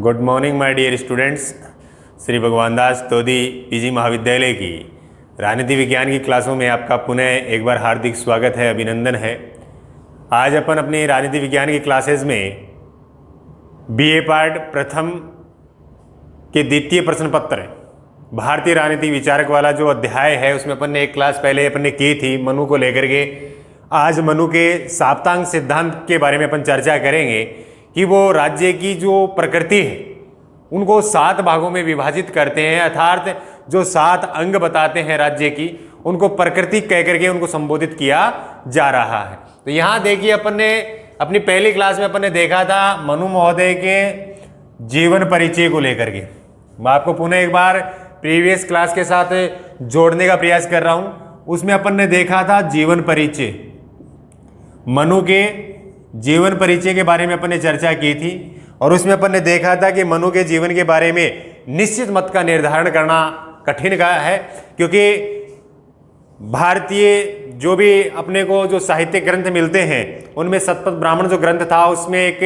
Good morning my dear students. Shri Bhagwan Das तोदी PG महाविद्यालय की राजनीति विज्ञान की क्लासों में आपका पुनः एक बार हार्दिक स्वागत है, अभिनंदन है। आज अपन अपनी राजनीति विज्ञान की क्लासेस में बीए पार्ट प्रथम के द्वितीय प्रश्न पत्र भारतीय राजनीति विचारक वाला जो अध्याय है उसमें अपन ने एक क्लास पहले अपन ने की थी मनु को लेकर के। आज मनु के साप्तांग सिद्धांत के बारे में अपन चर्चा करेंगे कि वो राज्य की जो प्रकृति है उनको 7 भागों में विभाजित करते हैं, अर्थात जो 7 अंग बताते हैं राज्य की उनको प्रकृति कह करके उनको संबोधित किया जा रहा है। तो यहाँ देखिए अपन ने अपनी पहली क्लास में अपन ने देखा था मनु महोदय के जीवन परिचय को लेकर के। मैं आपको पुनः एक बार प्रीवियस क्लास के साथ जोड़ने का प्रयास कर रहा हूँ। उसमें अपन ने देखा था जीवन परिचय, मनु के जीवन परिचय के बारे में अपन ने चर्चा की थी और उसमें अपन ने देखा था कि मनु के जीवन के बारे में निश्चित मत का निर्धारण करना कठिन का है, क्योंकि भारतीय जो भी अपने को जो साहित्यिक ग्रंथ मिलते हैं उनमें सतपथ ब्राह्मण जो ग्रंथ था उसमें एक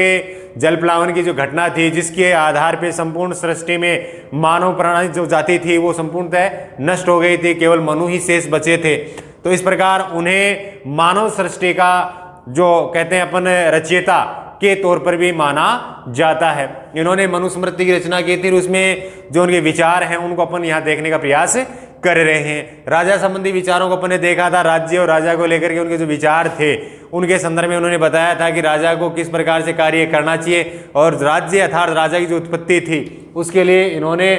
जल प्लावन की जो घटना थी जिसके आधार पे संपूर्ण सृष्टि में मानव प्रणाली जो जाति थी वो संपूर्णतः नष्ट हो गई थी, केवल मनु ही शेष बचे थे। तो इस प्रकार उन्हें मानव सृष्टि का जो कहते हैं अपन रचयिता के तौर पर भी माना जाता है। इन्होंने मनुस्मृति की रचना की थी, उसमें जो उनके विचार हैं उनको अपन यहाँ देखने का प्रयास कर रहे हैं। राजा संबंधी विचारों को अपन ने देखा था, राज्य और राजा को लेकर के उनके जो विचार थे उनके संदर्भ में उन्होंने बताया था कि राजा को किस प्रकार से कार्य करना चाहिए और राज्य अर्थात राजा की जो उत्पत्ति थी उसके लिए इन्होंने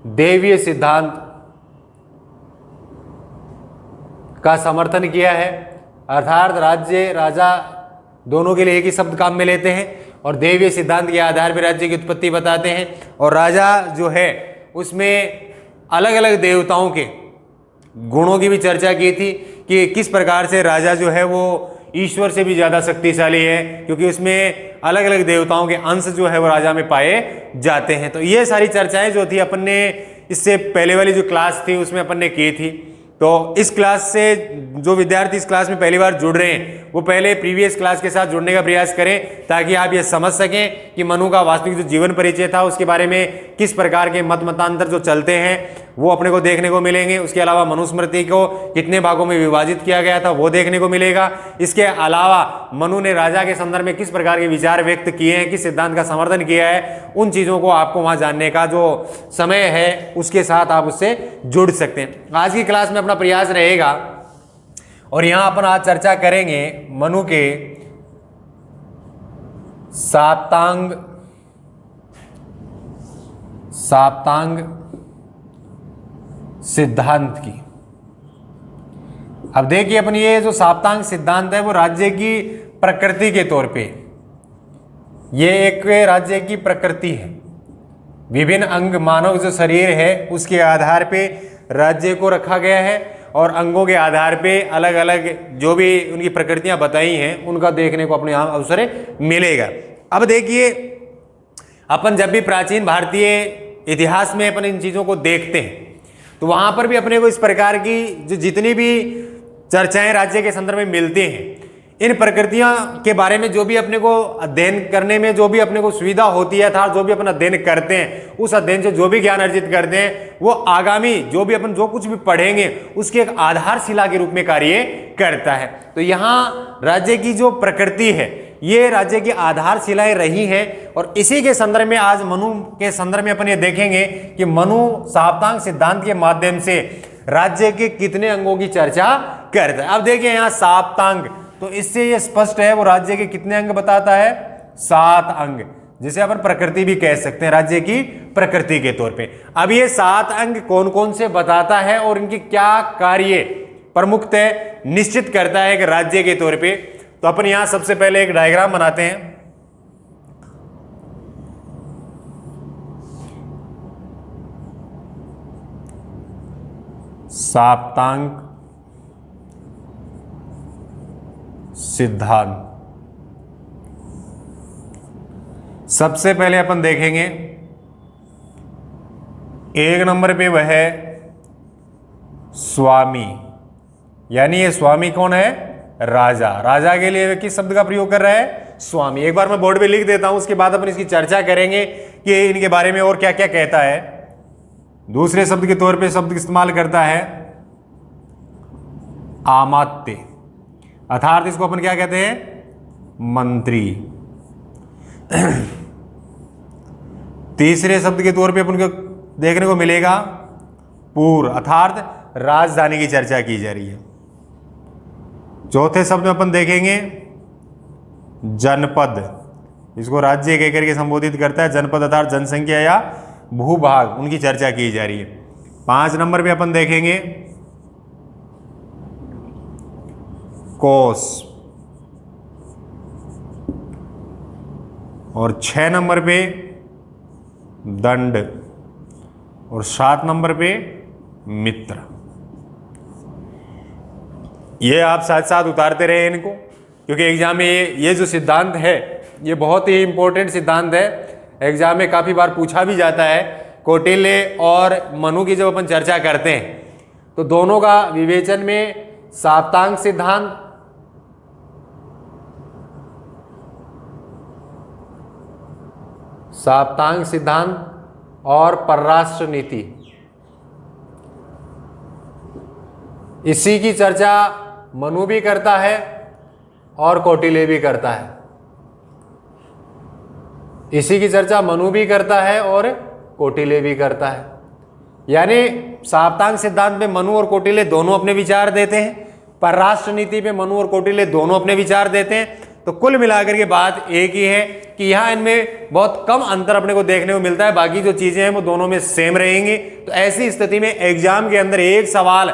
दैवीय सिद्धांत का समर्थन किया है, अर्थात राज्य राजा दोनों के लिए एक ही शब्द काम में लेते हैं और दैवीय सिद्धांत के आधार पर राज्य की उत्पत्ति बताते हैं। और राजा जो है उसमें अलग अलग देवताओं के गुणों की भी चर्चा की थी कि किस प्रकार से राजा जो है वो ईश्वर से भी ज़्यादा शक्तिशाली है, क्योंकि उसमें अलग अलग देवताओं के अंश जो है वो राजा में पाए जाते हैं। तो ये सारी चर्चाएं जो थी अपन ने इससे पहले वाली जो क्लास थी उसमें अपन ने की थी। तो इस क्लास से जो विद्यार्थी इस क्लास में पहली बार जुड़ रहे हैं वो पहले प्रीवियस क्लास के साथ जुड़ने का प्रयास करें ताकि आप ये समझ सकें कि मनु का वास्तविक जो जीवन परिचय था उसके बारे में किस प्रकार के मत मतांतर जो चलते हैं वो अपने को देखने को मिलेंगे। उसके अलावा मनुस्मृति को कितने भागों में विभाजित किया गया था वो देखने को मिलेगा। इसके अलावा मनु ने राजा के संदर्भ में किस प्रकार के विचार व्यक्त किए हैं, किस सिद्धांत का समर्थन किया है, उन चीज़ों को आपको वहाँ जानने का जो समय है उसके साथ आप उससे जुड़ सकते हैं। आज की क्लास में अपना प्रयास रहेगा और यहाँ अपन आज चर्चा करेंगे मनु के साप्तांग सिद्धांत की। अब देखिए अपन ये जो साप्तांग सिद्धांत है वो राज्य की प्रकृति के तौर पे, ये एक राज्य की प्रकृति है। विभिन्न अंग मानव जो शरीर है उसके आधार पे राज्य को रखा गया है और अंगों के आधार पे अलग अलग जो भी उनकी प्रकृतियां बताई हैं उनका देखने को अपने यहाँ अवसर मिलेगा। अब देखिए अपन जब भी प्राचीन भारतीय इतिहास में अपन इन चीज़ों को देखते हैं तो वहाँ पर भी अपने को इस प्रकार की जो जितनी भी चर्चाएं राज्य के संदर्भ में मिलती हैं, इन प्रकृतियां के बारे में जो भी अपने को अध्ययन करने में जो भी अपने को सुविधा होती है था, जो भी अपन अध्ययन करते हैं उस अध्ययन से जो भी ज्ञान अर्जित करते हैं वो आगामी जो भी अपन जो कुछ भी पढ़ेंगे उसके एक आधारशिला के रूप में कार्य करता है। तो यहाँ राज्य की जो प्रकृति है ये राज्य की आधारशिलाएं रही हैं और इसी के संदर्भ में आज मनु के संदर्भ में अपन ये देखेंगे कि मनु साप्तांग सिद्धांत के माध्यम से राज्य के कितने अंगों की चर्चा करता है। अब देखिए यहाँ साप्तांग, तो इससे ये स्पष्ट है वो राज्य के कितने अंग बताता है, 7 अंग, जिसे अपन प्रकृति भी कह सकते हैं राज्य की प्रकृति के तौर पे। अब ये 7 अंग कौन कौन से बताता है और इनकी क्या कार्य प्रमुखतः निश्चित करता है कि राज्य के तौर पे। तो अपन यहां सबसे पहले एक डायग्राम बनाते हैं। साप्तांग सिद्धांत सबसे पहले अपन देखेंगे 1 नंबर पे वह है स्वामी, यानी ये स्वामी कौन है, राजा। राजा के लिए किस शब्द का प्रयोग कर रहा है, स्वामी। एक बार मैं बोर्ड पे लिख देता हूं, उसके बाद अपन इसकी चर्चा करेंगे कि इनके बारे में और क्या क्या कहता है। दूसरे शब्द के तौर पे शब्द इस्तेमाल करता है अमात्य, अर्थात इसको अपन क्या कहते हैं, मंत्री। तीसरे शब्द के तौर पे अपन को देखने को मिलेगा पुर, अर्थात राजधानी की चर्चा की जा रही है। चौथे शब्द में अपन देखेंगे जनपद, इसको राज्य कहकर के संबोधित करता है। जनपद अर्थात जनसंख्या या भूभाग, उनकी चर्चा की जा रही है। 5 नंबर पे अपन देखेंगे कोष, और 6 नंबर पे दंड, और 7 नंबर पे मित्र। ये आप साथ साथ उतारते रहे इनको, क्योंकि एग्जाम में ये जो सिद्धांत है ये बहुत ही इंपॉर्टेंट सिद्धांत है। एग्जाम में काफ़ी बार पूछा भी जाता है। कौटिल्य और मनु की जब अपन चर्चा करते हैं तो दोनों का विवेचन में साप्तांग सिद्धांत, साप्तांग सिद्धांत और परराष्ट्र नीति, इसी की चर्चा मनु भी करता है और कौटिल्य भी करता है। इसी की चर्चा मनु भी करता है और कौटिल्य भी करता है। यानी साप्तांग सिद्धांत में मनु और कौटिल्य दोनों अपने विचार देते हैं, परराष्ट्र नीति पे मनु और कौटिल्य दोनों अपने विचार देते हैं। तो कुल मिलाकर के बात एक ही है कि यहाँ इनमें बहुत कम अंतर अपने को देखने को मिलता है, बाकी जो चीजें हैं वो दोनों में सेम रहेंगी। तो ऐसी स्थिति में एग्जाम के अंदर एक सवाल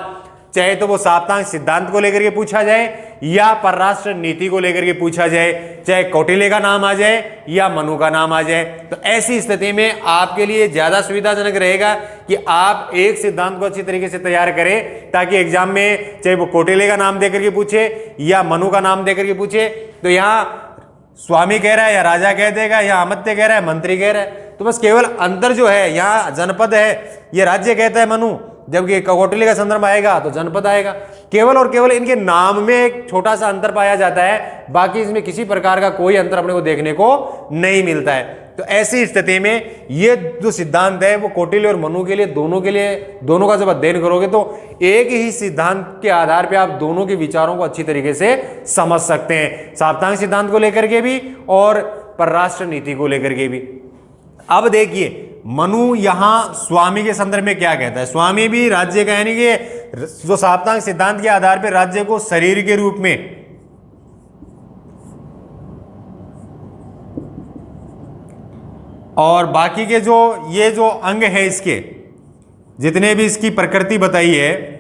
चाहे तो वो साप्तांग सिद्धांत को लेकर के पूछा जाए या परराष्ट्र नीति को लेकर के पूछा जाए, चाहे कौटिल्य का नाम आ जाए या मनु का नाम आ जाए, तो ऐसी स्थिति में आपके लिए ज्यादा सुविधाजनक रहेगा कि आप एक सिद्धांत को अच्छी तरीके से तैयार करें, ताकि एग्जाम में चाहे वो कौटिल्य का नाम देकर के पूछे या मनु का नाम देकर के पूछे तो यहाँ स्वामी कह रहा है या राजा कह देगा, या अमात्य कह रहा है मंत्री कह रहा है। तो बस केवल अंतर जो है, यहाँ जनपद है ये राज्य कहता है मनु, जबकि कौटिल्य का संदर्भ आएगा तो जनपद आएगा। केवल और केवल इनके नाम में एक छोटा सा अंतर पाया जाता है, बाकी इसमें किसी प्रकार का कोई अंतर अपने को देखने को नहीं मिलता है। तो ऐसी स्थिति में ये जो सिद्धांत है वो कौटिल्य और मनु के लिए दोनों का जब अध्ययन करोगे तो एक ही सिद्धांत के आधार पर आप दोनों के विचारों को अच्छी तरीके से समझ सकते हैं, साप्तांग सिद्धांत को लेकर के भी और परराष्ट्र नीति को लेकर के भी। अब देखिए मनु यहां स्वामी के संदर्भ में क्या कहता है। स्वामी भी राज्य का, यानी कि जो साप्तांग सिद्धांत के आधार पर राज्य को शरीर के रूप में और बाकी के ये जो अंग है, इसके जितने भी इसकी प्रकृति बताई है,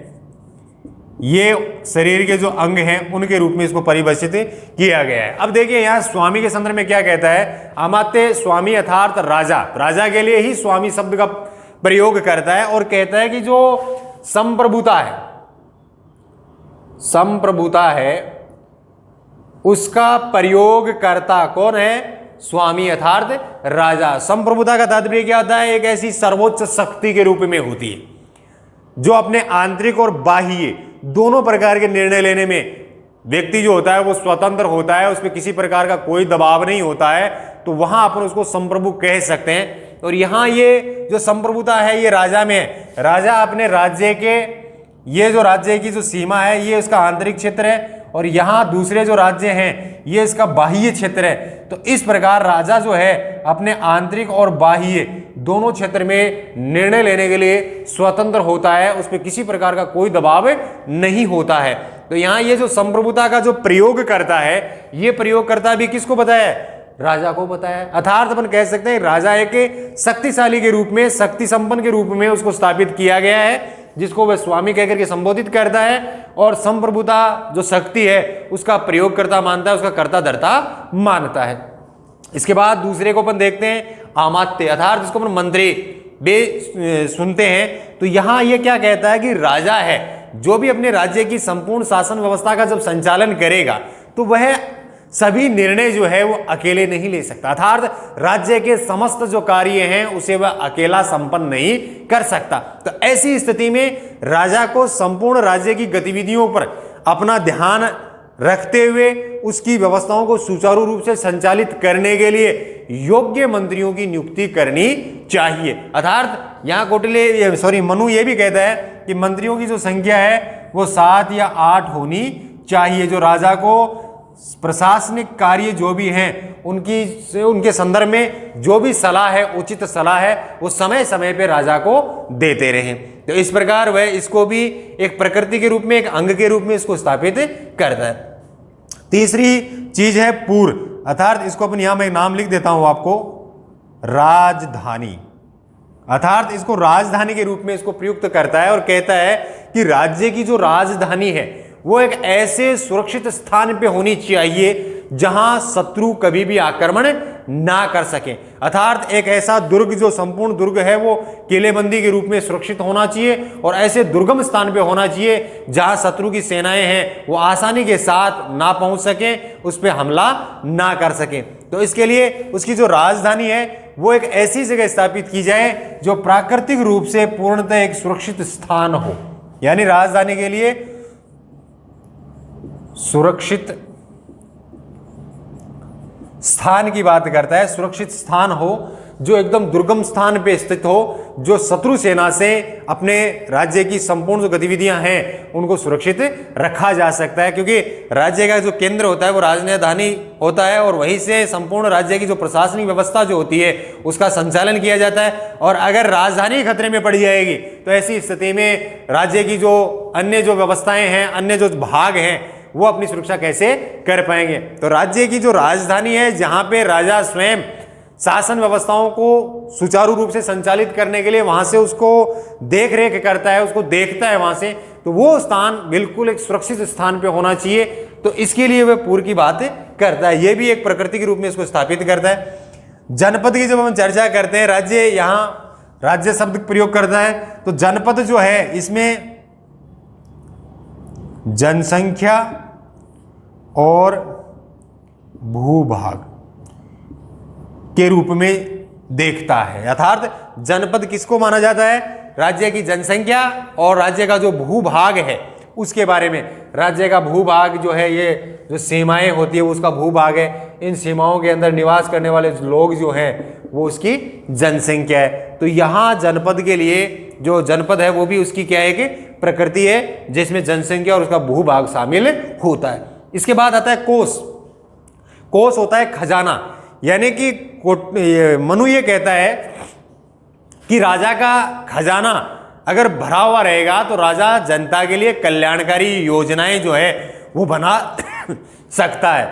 ये शरीर के जो अंग हैं उनके रूप में इसको परिभाषित किया गया है। अब देखिए यहाँ स्वामी के संदर्भ में क्या कहता है। अमात्य स्वामी अर्थात राजा, राजा के लिए ही स्वामी शब्द का प्रयोग करता है और कहता है कि जो संप्रभुता है उसका प्रयोग करता कौन है, स्वामी अर्थात राजा। संप्रभुता का तात्पर्य क्या होता है, एक ऐसी सर्वोच्च शक्ति के रूप में होती है जो अपने आंतरिक और बाह्य दोनों प्रकार के निर्णय लेने में व्यक्ति जो होता है वो स्वतंत्र होता है, उसमें किसी प्रकार का कोई दबाव नहीं होता है, तो वहां अपन उसको संप्रभु कह सकते हैं। और यहाँ ये जो संप्रभुता है ये राजा में है। राजा अपने राज्य के, ये जो राज्य की जो सीमा है ये उसका आंतरिक क्षेत्र है, और यहाँ दूसरे जो राज्य हैं ये इसका बाह्य क्षेत्र है। तो इस प्रकार राजा जो है अपने आंतरिक और बाह्य दोनों क्षेत्र में निर्णय लेने के लिए स्वतंत्र होता है, उस पर किसी प्रकार का कोई दबाव नहीं होता है। तो यहाँ ये जो संप्रभुता का जो प्रयोग करता है, ये प्रयोग करता भी किसको बताया है, राजा को बताया। अर्थात अपन कह सकते हैं राजा एक शक्तिशाली के रूप में, शक्ति संपन्न के रूप में उसको स्थापित किया गया है, जिसको वह स्वामी कहकर के संबोधित करता है, और संप्रभुता जो शक्ति है उसका प्रयोग करता मानता है, उसका कर्ता धर्ता मानता है। इसके बाद दूसरे को अपन देखते हैं अमात्य, अर्थात जिसको अपन मंत्री भी सुनते हैं। तो यहाँ ये क्या कहता है कि राजा है जो भी अपने राज्य की संपूर्ण शासन व्यवस्था का जब संचालन करेगा तो वह सभी निर्णय जो है वो अकेले नहीं ले सकता, अर्थात राज्य के समस्त जो कार्य हैं उसे वह अकेला संपन्न नहीं कर सकता। तो ऐसी स्थिति में राजा को संपूर्ण राज्य की गतिविधियों पर अपना ध्यान रखते हुए उसकी व्यवस्थाओं को सुचारू रूप से संचालित करने के लिए योग्य मंत्रियों की नियुक्ति करनी चाहिए। अर्थात यहां मनु ये भी कहता है कि मंत्रियों की जो संख्या है वो 7 या 8 होनी चाहिए, जो राजा को प्रशासनिक कार्य जो भी हैं उनके संदर्भ में जो भी सलाह है, उचित सलाह है, वो समय समय पे राजा को देते रहें। तो इस प्रकार वह इसको भी एक प्रकृति के रूप में, एक अंग के रूप में इसको स्थापित करता है। तीसरी चीज है पूर, अर्थात इसको अपन यहां मैं नाम लिख देता हूं आपको, राजधानी। अर्थात इसको राजधानी के रूप में इसको प्रयुक्त करता है और कहता है कि राज्य की जो राजधानी है वो एक ऐसे सुरक्षित स्थान पे होनी चाहिए जहां शत्रु कभी भी आक्रमण ना कर सके। अर्थात एक ऐसा दुर्ग, जो संपूर्ण दुर्ग है वो किलेबंदी के रूप में सुरक्षित होना चाहिए और ऐसे दुर्गम स्थान पे होना चाहिए जहां शत्रु की सेनाएं हैं वो आसानी के साथ ना पहुंच सके, उस पर हमला ना कर सके। तो इसके लिए उसकी जो राजधानी है वो एक ऐसी जगह स्थापित की जाए जो प्राकृतिक रूप से पूर्णतः एक सुरक्षित स्थान हो। यानी राजधानी के लिए सुरक्षित स्थान की बात करता है, सुरक्षित स्थान हो जो एकदम दुर्गम स्थान पे स्थित हो, जो शत्रु सेना से अपने राज्य की संपूर्ण जो गतिविधियां हैं उनको सुरक्षित रखा जा सकता है, क्योंकि राज्य का जो केंद्र होता है वो राजधानी होता है और वहीं से संपूर्ण राज्य की जो प्रशासनिक व्यवस्था जो होती है उसका संचालन किया जाता है। और अगर राजधानी खतरे में पड़ जाएगी तो ऐसी स्थिति में राज्य की जो अन्य जो व्यवस्थाएं हैं, अन्य जो भाग हैं, वो अपनी सुरक्षा कैसे कर पाएंगे। तो राज्य की जो राजधानी है, जहां पे राजा स्वयं शासन व्यवस्थाओं को सुचारू रूप से संचालित करने के लिए वहां से उसको देख रेख करता है, उसको देखता है वहां से, तो वो स्थान बिल्कुल एक सुरक्षित स्थान पे होना चाहिए। तो इसके लिए वह पूर्व की बात करता है, ये भी एक प्रकृति के रूप में इसको स्थापित करता है। जनपद की जब हम चर्चा करते हैं, राज्य, यहां राज्य शब्द प्रयोग करता है, तो जनपद जो है इसमें जनसंख्या और भूभाग के रूप में देखता है। अर्थात जनपद किसको माना जाता है? राज्य की जनसंख्या और राज्य का जो भूभाग है उसके बारे में। राज्य का भूभाग जो है, ये जो सीमाएं होती है उसका भूभाग है, इन सीमाओं के अंदर निवास करने वाले लोग जो हैं वो उसकी जनसंख्या है। तो यहाँ जनपद के लिए जो जनपद है वो भी उसकी क्या है कि प्रकृति है, जिसमें जनसंख्या और उसका भूभाग शामिल होता है। इसके बाद आता है कोष। कोष होता है खजाना, यानी कि मनु ये कहता है कि राजा का खजाना अगर भरा हुआ रहेगा तो राजा जनता के लिए कल्याणकारी योजनाएं जो है वो बना सकता है।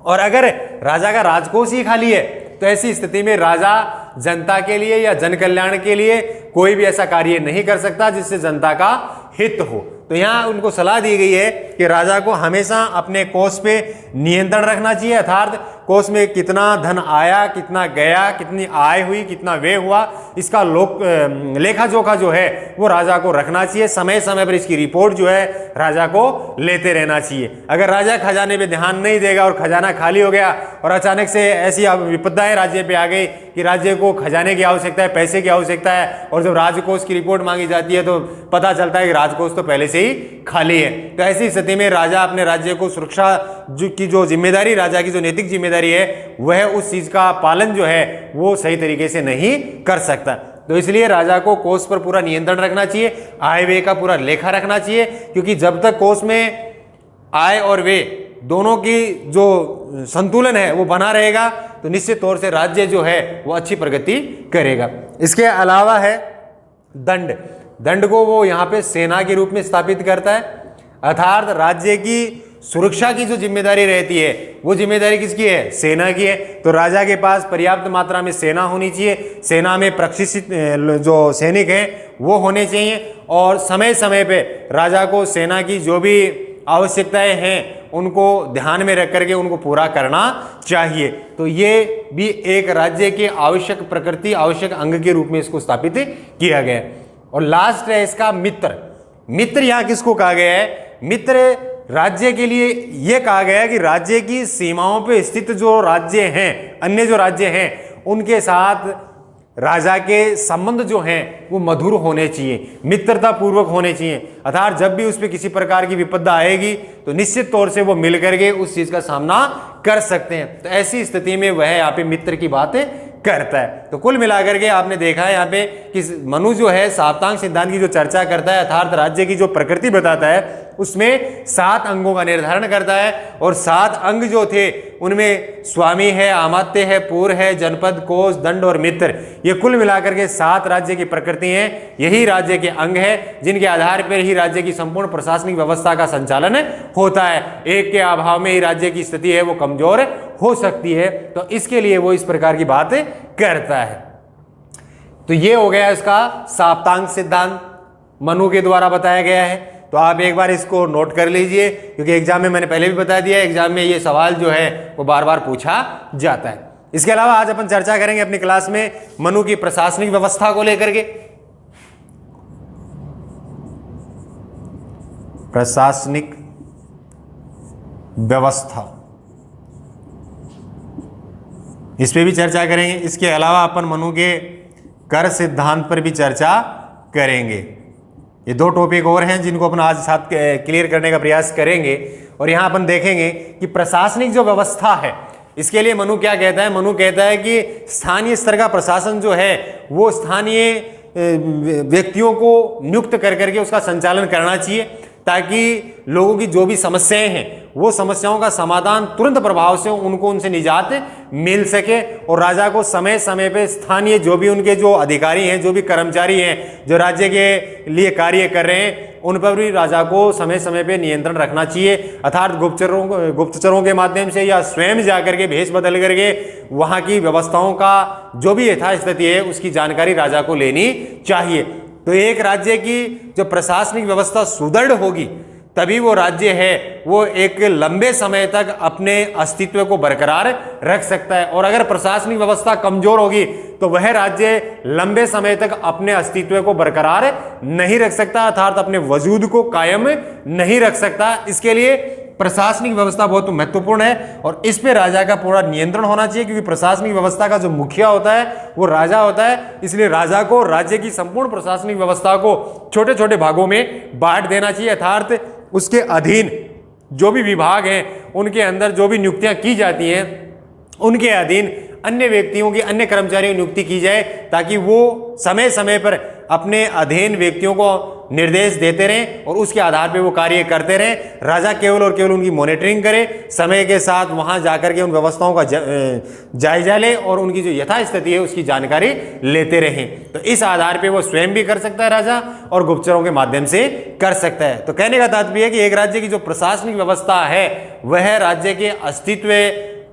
और अगर राजा का राजकोष ही खाली है तो ऐसी स्थिति में राजा जनता के लिए या जन कल्याण के लिए कोई भी ऐसा कार्य नहीं कर सकता जिससे जनता का हित हो। तो यहाँ उनको सलाह दी गई है कि राजा को हमेशा अपने कोष पे नियंत्रण रखना चाहिए। अर्थात कोष में कितना धन आया, कितना गया, कितनी आय हुई, कितना व्यय हुआ, इसका लेखा जोखा जो है वो राजा को रखना चाहिए। समय समय पर इसकी रिपोर्ट जो है राजा को लेते रहना चाहिए। अगर राजा खजाने पे ध्यान नहीं देगा और खजाना खाली हो गया और अचानक से ऐसी विपदाएं राज्य पे आ गई कि राज्य को खजाने की आवश्यकता है, पैसे की आवश्यकता है, और जब राजकोष की रिपोर्ट मांगी जाती है तो पता चलता है कि राजकोष तो पहले से ही खाली है। तो ऐसी स्थिति में राजा अपने राज्य को सुरक्षा की जो जिम्मेदारी, राजा की जो नैतिक जिम्मेदारी है, वह उस चीज का पालन जो है वो सही तरीके से नहीं कर सकता। तो इसलिए राजा को कोष पर पूरा नियंत्रण रखना चाहिए, आय व्यय का पूरा लेखा रखना चाहिए, क्योंकि जब तक कोष में आय और व्यय दोनों की जो संतुलन है वो बना रहेगा तो निश्चित तौर से राज्य जो है वो अच्छी प्रगति करेगा। इसके अलावा है दंड। दंड को वो यहाँ पे सेना के रूप में स्थापित करता है। अर्थात राज्य की सुरक्षा की जो जिम्मेदारी रहती है वो जिम्मेदारी किसकी है? सेना की है। तो राजा के पास पर्याप्त मात्रा में सेना होनी चाहिए, सेना में प्रशिक्षित जो सैनिक हैं वो होने चाहिए, और समय समय पे राजा को सेना की जो भी आवश्यकताएं हैं उनको ध्यान में रख करके उनको पूरा करना चाहिए। तो ये भी एक राज्य के आवश्यक प्रकृति, आवश्यक अंग के रूप में इसको स्थापित किया गया है। और लास्ट है इसका मित्र। मित्र यहाँ किसको कहा गया है? मित्र राज्य के लिए यह कहा गया है कि राज्य की सीमाओं पे स्थित जो राज्य हैं, अन्य जो राज्य हैं, उनके साथ राजा के संबंध जो हैं वो मधुर होने चाहिए, मित्रता पूर्वक होने चाहिए। अर्थात जब भी उस पर किसी प्रकार की विपदा आएगी तो निश्चित तौर से वो मिल करके उस चीज का सामना कर सकते हैं। तो ऐसी स्थिति में वह यहाँ पे मित्र की बातें करता है। तो कुल मिलाकर के आपने देखा है यहाँ पे कि मनु जो है साप्तांग सिद्धांत की जो चर्चा करता है, अर्थात राज्य की जो प्रकृति बताता है, उसमें 7 अंगों का निर्धारण करता है। और 7 अंग जो थे उनमें स्वामी है, अमात्य है, पूर है, जनपद, कोष, दंड और मित्र, ये कुल मिलाकर के 7 राज्य की प्रकृति हैं। यही राज्य के अंग है जिनके आधार पर ही राज्य की संपूर्ण प्रशासनिक व्यवस्था का संचालन होता है। एक के अभाव में ही राज्य की स्थिति है वो कमजोर हो सकती है। तो इसके लिए वो इस प्रकार की बातें करता है। तो ये हो गया इसका साप्तांग सिद्धांत, मनु के द्वारा बताया गया है। तो आप एक बार इसको नोट कर लीजिए, क्योंकि एग्जाम में मैंने पहले भी बता दिया, एग्जाम में ये सवाल जो है वो बार बार पूछा जाता है। इसके अलावा आज अपन चर्चा करेंगे अपनी क्लास में मनु की प्रशासनिक व्यवस्था को लेकर के। प्रशासनिक व्यवस्था, इस पे भी चर्चा करेंगे। इसके अलावा अपन मनु के कर सिद्धांत पर भी चर्चा करेंगे। ये 2 टॉपिक और हैं जिनको अपन आज साथ क्लियर करने का प्रयास करेंगे। और यहाँ अपन देखेंगे कि प्रशासनिक जो व्यवस्था है, इसके लिए मनु क्या कहता है। मनु कहता है कि स्थानीय स्तर का प्रशासन जो है वो स्थानीय व्यक्तियों को नियुक्त कर करके उसका संचालन करना चाहिए, ताकि लोगों की जो भी समस्याएं हैं वो समस्याओं का समाधान तुरंत प्रभाव से उनसे निजात मिल सके। और राजा को समय समय पे स्थानीय जो भी उनके जो अधिकारी हैं, जो भी कर्मचारी हैं, जो राज्य के लिए कार्य कर रहे हैं, उन पर भी राजा को समय समय पे नियंत्रण रखना चाहिए। अर्थात गुप्तचरों के माध्यम से या स्वयं जाकर के भेष बदल करके वहाँ की व्यवस्थाओं का जो भी यथास्थिति है उसकी जानकारी राजा को लेनी चाहिए। तो एक राज्य की जो प्रशासनिक व्यवस्था सुदृढ़ होगी तभी वो राज्य है वो एक लंबे समय तक अपने अस्तित्व को बरकरार रख सकता है। और अगर प्रशासनिक व्यवस्था कमजोर होगी तो वह राज्य लंबे समय तक अपने अस्तित्व को बरकरार नहीं रख सकता, अर्थात अपने वजूद को कायम नहीं रख सकता। इसके लिए प्रशासनिक व्यवस्था बहुत महत्वपूर्ण है और इस पे राजा का पूरा नियंत्रण होना चाहिए, क्योंकि प्रशासनिक व्यवस्था का जो मुखिया होता है वो राजा होता है। इसलिए राजा को राज्य की संपूर्ण प्रशासनिक व्यवस्था को छोटे छोटे भागों में बांट देना चाहिए, अर्थात उसके अधीन जो भी विभाग हैं उनके अंदर जो भी नियुक्तियां की जाती हैं उनके अधीन अन्य व्यक्तियों की, अन्य कर्मचारियों की नियुक्ति की जाए, ताकि वो समय समय पर अपने अधीन व्यक्तियों को निर्देश देते रहें और उसके आधार पर वो कार्य करते रहें। राजा केवल और केवल उनकी मॉनिटरिंग करे, समय के साथ वहां जाकर के उन व्यवस्थाओं का जायजा ले और उनकी जो यथास्थिति है उसकी जानकारी लेते रहें। तो इस आधार पर वो स्वयं भी कर सकता है राजा और गुप्तचरों के माध्यम से कर सकता है। तो कहने का तात्पर्य है कि एक राज्य की जो प्रशासनिक व्यवस्था है वह राज्य के अस्तित्व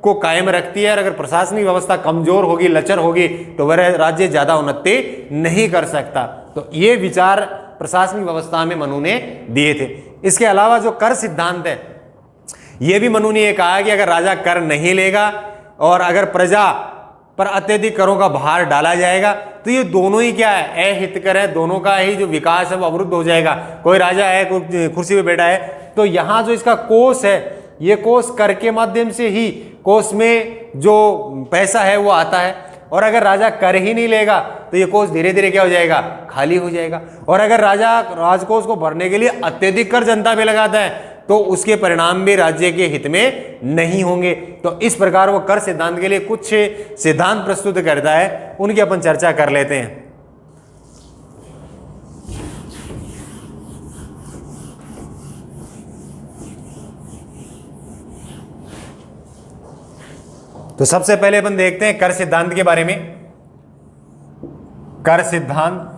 को कायम रखती है। और अगर प्रशासनिक व्यवस्था कमजोर होगी, लचर होगी, तो वह राज्य ज्यादा उन्नति नहीं कर सकता। तो ये विचार प्रशासनिक व्यवस्था में मनु ने दिए थे। इसके अलावा जो कर सिद्धांत है, यह भी मनु ने यह कहा कि अगर राजा कर नहीं लेगा और अगर प्रजा पर अत्यधिक करों का भार डाला जाएगा तो ये दोनों ही क्या है, अहितकर है, दोनों का ही जो विकास है वो अवरुद्ध हो जाएगा। कोई राजा है, कोई कुर्सी पे बैठा है, तो यहाँ जो इसका कोष है, ये कोष कर के माध्यम से ही कोष में जो पैसा है वो आता है। और अगर राजा कर ही नहीं लेगा तो ये कोष धीरे धीरे क्या हो जाएगा, खाली हो जाएगा। और अगर राजा राजकोष को भरने के लिए अत्यधिक कर जनता पे लगाता है तो उसके परिणाम भी राज्य के हित में नहीं होंगे। तो इस प्रकार वो कर सिद्धांत के लिए कुछ सिद्धांत प्रस्तुत करता है, उनकी अपन चर्चा कर लेते हैं। तो सबसे पहले अपन देखते हैं कर सिद्धांत के बारे में। कर सिद्धांत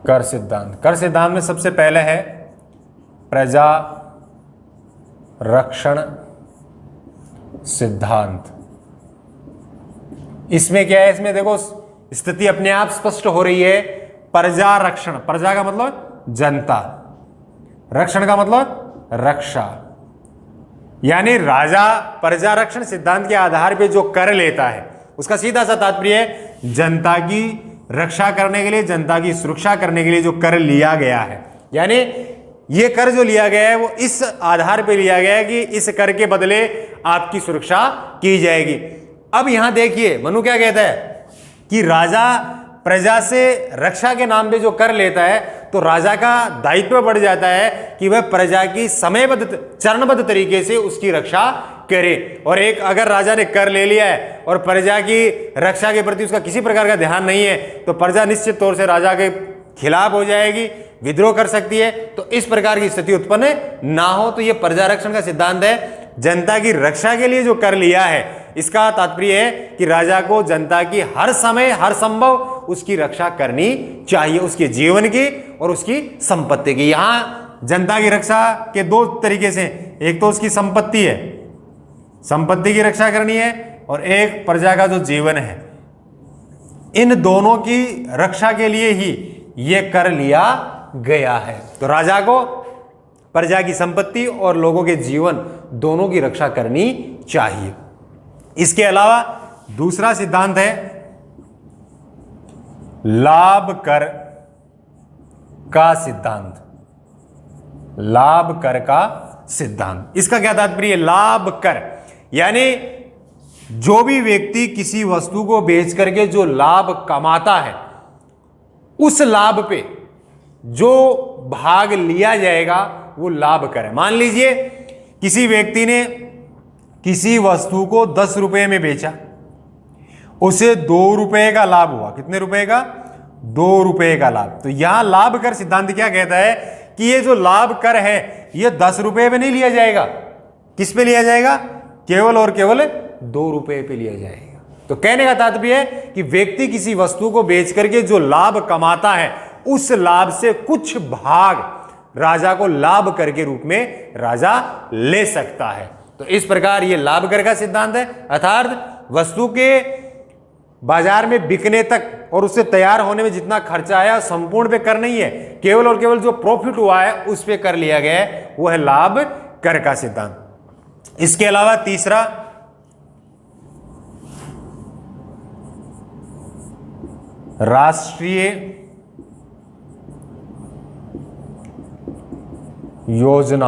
कर सिद्धांत में सबसे पहले है प्रजा रक्षण सिद्धांत। इसमें क्या है, इसमें देखो स्थिति अपने आप स्पष्ट हो रही है। प्रजा रक्षण, प्रजा का मतलब जनता, रक्षण का मतलब रक्षा, यानी राजा प्रजा रक्षण सिद्धांत के आधार पे जो कर लेता है उसका सीधा सा तात्पर्य है जनता की रक्षा करने के लिए, जनता की सुरक्षा करने के लिए जो कर लिया गया है। यानी ये कर जो लिया गया है वो इस आधार पर लिया गया है कि इस कर के बदले आपकी सुरक्षा की जाएगी। अब यहां देखिए मनु क्या कहता है कि राजा प्रजा से रक्षा के नाम पे जो कर लेता है तो राजा का दायित्व बढ़ जाता है कि वह प्रजा की समयबद्ध चरणबद्ध तरीके से उसकी रक्षा करे। और एक अगर राजा ने कर ले लिया है और प्रजा की रक्षा के प्रति उसका किसी प्रकार का ध्यान नहीं है तो प्रजा निश्चित तौर से राजा के खिलाफ हो जाएगी, विद्रोह कर सकती है। तो इस प्रकार की स्थिति उत्पन्न ना हो, तो यह प्रजा रक्षण का सिद्धांत है। जनता की रक्षा के लिए जो कर लिया है इसका तात्पर्य है कि राजा को जनता की हर समय हर संभव उसकी रक्षा करनी चाहिए, उसके जीवन की और उसकी संपत्ति की। यहां जनता की रक्षा के दो तरीके से, एक तो उसकी संपत्ति है, संपत्ति की रक्षा करनी है, और एक प्रजा का जो जीवन है। इन दोनों की रक्षा के लिए ही यह कर लिया गया है। तो राजा को प्रजा की संपत्ति और लोगों के जीवन दोनों की रक्षा करनी चाहिए। इसके अलावा दूसरा सिद्धांत है लाभ कर का सिद्धांत। लाभ कर का सिद्धांत, इसका क्या तात्पर्य है? लाभ कर यानी जो भी व्यक्ति किसी वस्तु को बेच करके जो लाभ कमाता है उस लाभ पे जो भाग लिया जाएगा वो लाभ कर है। मान लीजिए किसी व्यक्ति ने किसी वस्तु को 10 रुपए में बेचा, उसे 2 रुपए का लाभ हुआ। कितने रुपए का? 2 रुपए का लाभ। तो यहां लाभ कर सिद्धांत क्या कहता है कि ये जो लाभ कर है ये 10 रुपए पे नहीं लिया जाएगा। किस पे लिया जाएगा? केवल और केवल 2 रुपए पे लिया जाएगा। तो कहने का तात्पर्य है कि व्यक्ति किसी वस्तु को बेच करके जो लाभ कमाता है उस लाभ से कुछ भाग राजा को लाभ कर के रूप में राजा ले सकता है। तो इस प्रकार ये लाभ कर का सिद्धांत है, अर्थात वस्तु के बाजार में बिकने तक और उससे तैयार होने में जितना खर्चा आया संपूर्ण पे कर नहीं है, केवल और केवल जो प्रॉफिट हुआ है उस पे कर लिया गया है, वो है लाभ कर का सिद्धांत। इसके अलावा तीसरा राष्ट्रीय योजना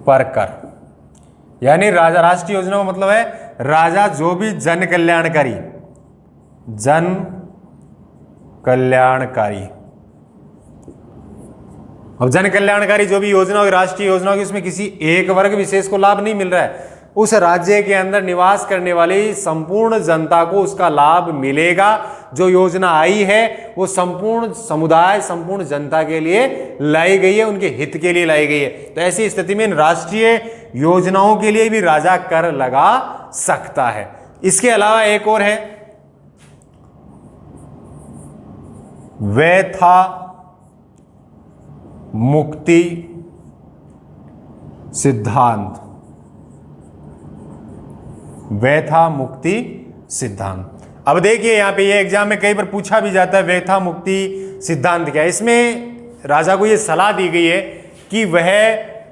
पर कर, यानी राष्ट्रीय योजना का मतलब है राजा जो भी जन कल्याणकारी अब जन कल्याणकारी जो भी योजना होगी, राष्ट्रीय योजना होगी, उसमें किसी एक वर्ग विशेष को लाभ नहीं मिल रहा है, उस राज्य के अंदर निवास करने वाली संपूर्ण जनता को उसका लाभ मिलेगा। जो योजना आई है वो संपूर्ण समुदाय संपूर्ण जनता के लिए लाई गई है, उनके हित के लिए लाई गई है। तो ऐसी स्थिति में राष्ट्रीय योजनाओं के लिए भी राजा कर लगा सकता है। इसके अलावा एक और है वैथा मुक्ति सिद्धांत। वैथा मुक्ति सिद्धांत। अब देखिए यहां पे ये एग्जाम में कई बार पूछा भी जाता है वैथा मुक्ति सिद्धांत क्या है। इसमें राजा को ये सलाह दी गई है कि वह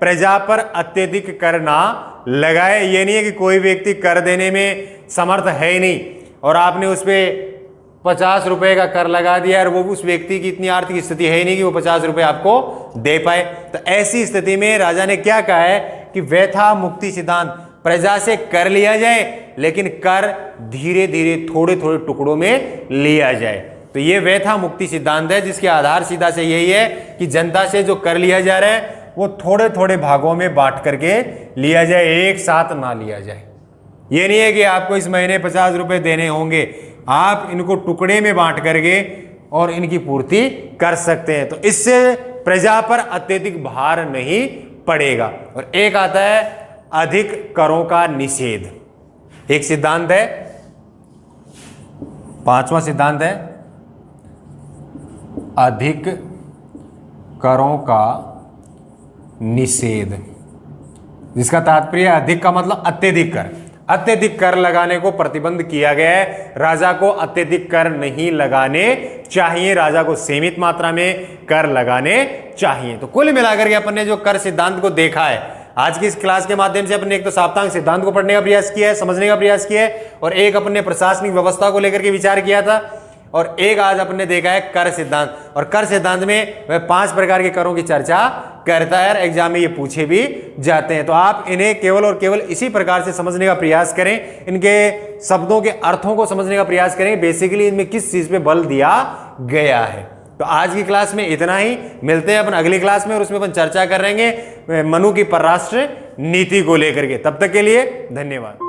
प्रजा पर अत्यधिक कर ना लगाए। ये नहीं है कि कोई व्यक्ति कर देने में समर्थ है ही नहीं और आपने उस पर 50 रुपए का कर लगा दिया और वो उस व्यक्ति की इतनी आर्थिक स्थिति है ही नहीं कि वो 50 रुपए आपको दे पाए। तो ऐसी स्थिति में राजा ने क्या कहा है कि वैथा मुक्ति सिद्धांत, प्रजा से कर लिया जाए लेकिन कर धीरे धीरे थोड़े थोड़े टुकड़ों में लिया जाए। तो ये वैथा मुक्ति सिद्धांत है जिसके आधार सीधा से यही है कि जनता से जो कर लिया जा रहा है वो थोड़े थोड़े भागों में बांट करके लिया जाए, एक साथ ना लिया जाए। ये नहीं है कि आपको इस महीने 50 रुपए देने होंगे, आप इनको टुकड़े में बांट करके और इनकी पूर्ति कर सकते हैं। तो इससे प्रजा पर अत्यधिक भार नहीं पड़ेगा। और एक आता है अधिक करों का निषेध, एक सिद्धांत है, पांचवा सिद्धांत है अधिक करों का निषेध, जिसका तात्पर्य अधिक का मतलब अत्यधिक कर। अत्यधिक कर लगाने को प्रतिबंध किया गया है। राजा को अत्यधिक कर नहीं लगाने चाहिए, राजा को सीमित मात्रा में कर लगाने चाहिए। तो कुल मिलाकर के अपन ने जो कर सिद्धांत को देखा है आज की इस क्लास के माध्यम से, अपन ने एक तो साप्ताहिक सिद्धांत को पढ़ने का प्रयास किया है, समझने का प्रयास किया है, और एक अपन ने प्रशासनिक व्यवस्था को लेकर के विचार किया था। और एक आज अपने देखा है कर सिद्धांत, और कर सिद्धांत में वह 5 प्रकार के करों की चर्चा करता है और एग्जाम में ये पूछे भी जाते हैं। तो आप इन्हें केवल और केवल इसी प्रकार से समझने का प्रयास करें, इनके शब्दों के अर्थों को समझने का प्रयास करें, बेसिकली इनमें किस चीज पे बल दिया गया है। तो आज की क्लास में इतना ही, मिलते हैं अपन अगली क्लास में और उसमें अपन चर्चा करेंगे मनु की परराष्ट्र नीति को लेकर के। तब तक के लिए धन्यवाद।